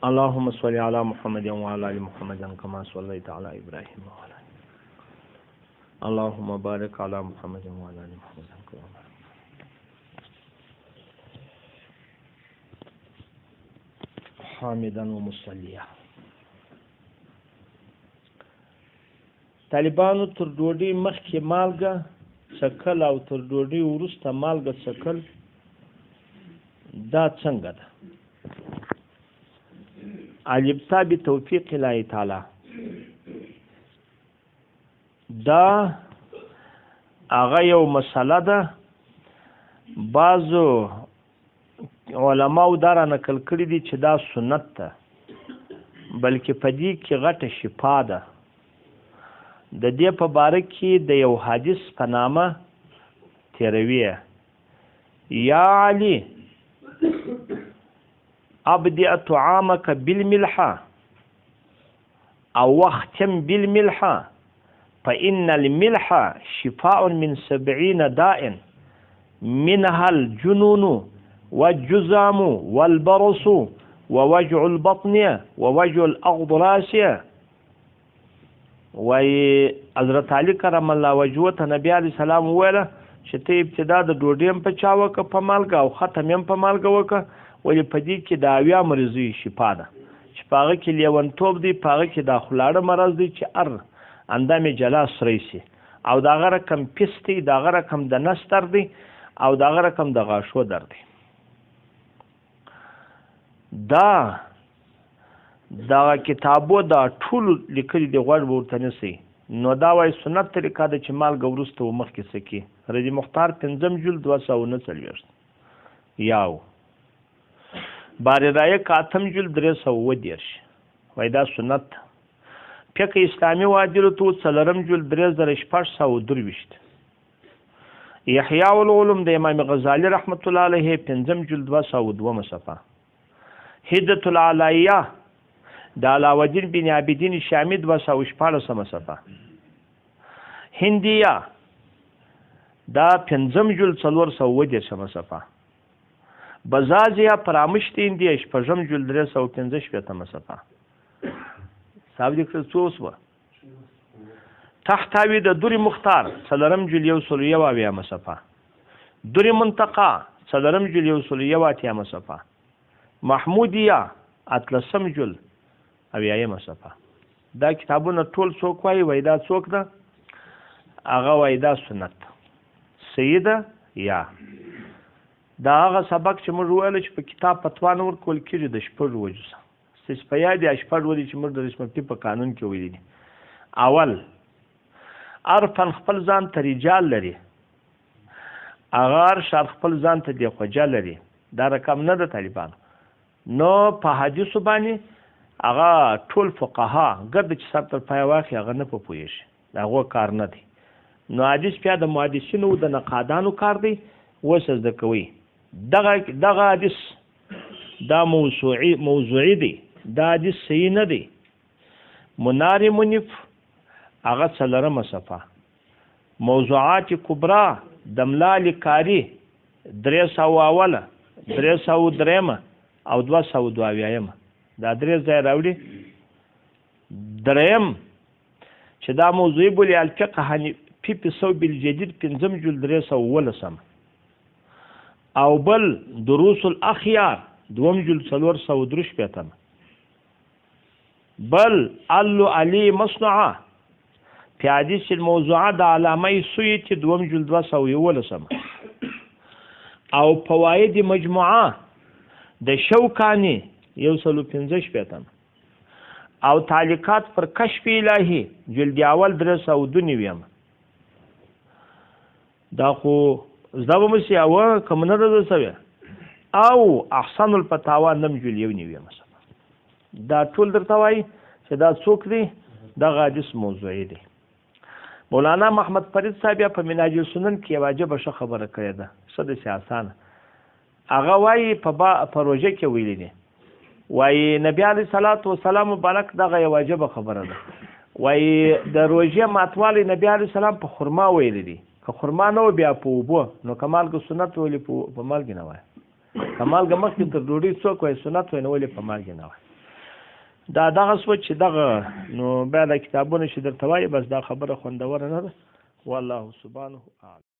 اللهم صل على محمد وعلى ال محمد كما صليت على ابراهيم وعلى اللهم بارك على محمد وعلى ال محمد كما حامدا ومصليا. طالبانو تر ډوډۍ مخکې مالګه څکل او تر ډوډۍ وروسته مالګه څکل دا څنګه ده؟ الابتدا بتوفیق الله تعالی دا هغه یو مسله ده. بعضو علماو دا را نقل کړي دي چې دا سنت ده، بلکې په دې کې غټه شفا ده. د دې په باره کې د یو حدیث په نامه تیروي: یا علی ابدأ طعامك بالملح او واختم بالملح فإن الملح شفاء من 70 داء منها الجنون والجزام والبرص ووجع البطن ووجع الأغضراس. وی حضرت علی کرم الله وجهه ته نبی علیه السلام وویله چې ته ابتدا د ډوډۍ هم په چا وکړه په مالګه او ختم هم په مالګه وکړه، ولې په دې کې د اویا مرضیو شفا ده چې په هغه کې لیونتوب دی، په هغه کې د خولاړه مرض دی چې اندام جلا سری سي، او د هغه رقم پیس دی، د هغه رقم د نس درد دی، او د هغه رقم د غاښو درد دی. دا کتابو دا ټول لیکلي دی، غوږ به ورته نیسئ. نو دا وایي سنت طریقه ده چې مالګه وروسته و مخکې څکي. رضی مختار 5 جلد 249 یاو باری رایه کاتم جلد 310 وایي دا سنت. فقه اسلامي واجر تو 4 جلد 3623 احیاء العلوم د امام غزالی رحمت الله علیه 5 جلد 202 صفحه. هدة العلایه د علاوالدین بن عابدین شامی 214 صفحه. هندیه دا 5 جلد 410 صفحه. بزازیه پرامشت هندیه 6 جلد 315 صفحه. صاحب دې کړ څوس و تحتوی د دوری مختار 4 جلد 101 صفحه. دوری منتقا 4 جلد 101 صفحه. محمودیه 13 جلد 80 صفحه. دا کتابونه ټول څوک وایي وای دا څوک ده؟ هغه وایي دا سنت سیده. یا دا هغه سبق چې موږ ویل چې په کتاب فتوا نه ورکول کېږي د 6 وجو څخه په یاد 6 ولې چې موږ د رسمتي په قانون کې ویلي دي. اول عرفن خپل ځان ته رجال لري، اغار شر خپل ځان ته دی خوجه لري. دا رقم نه ده طالبان. نو په حدیث باندې هغه ټول فقها ګرد چې سر تر پای واخی هغه نه پوهیږي، دا هغه کار نه دی. نو حدیث بیا د محدثینو د نقادانو کار دی، وسه د کوي. دغه حدیث دا موضوعي دی، دا حدیث صحیح نه دی. منار منیف هغه 4 صفحه. موضوعات کبرا دملال کاری 300 303 او 222 دا 3 ځای راوړي. دریم چې دا موضوعي بولی الفقه حنفي په صوب الجدید 5 جلد 319 او بل دروس الاخيار 2 جلد 433 بل علو علی مصنعه فی حدیث الموضوعه د علامه سیوطی 2 جلد 211 او فواید مجموعه د شوکانی 115 او تعلیقات پر کشف الهی جلد اول 392 دا خو زده مسی او کوم نه رسوي. او احسن الفتاوا 9 جلد 1 دا ټول درته وایي چې دا څوک دی؟ دغه حدیث موضوعي دی. مولانا محمد فرید صاحب په منهاج السنن کې واجب ښه خبره کړې ده، څه د سیاسان هغه وایي په پروژه کې ویلي دي. وایي نبی علیه الصلاۃ والسلام مبارک دغه واجب خبره ده. وایي د روژې ماتوالی نبی علیه السلام په خرما ویلي دي، که خرما نه و بیا په اوبو، نو کمالګه سنت ویلي په مالګې نه وایي. کمالګه مخکې تر ډوډۍ څوک وایي سنت وایي، نه ولې په مالګې نه وایي. دا دغه سوچ چې دغه نو بیا د کتابونه چې درته وایي بس دا خبره خوندوره نه ده والله سبحانه اعلم.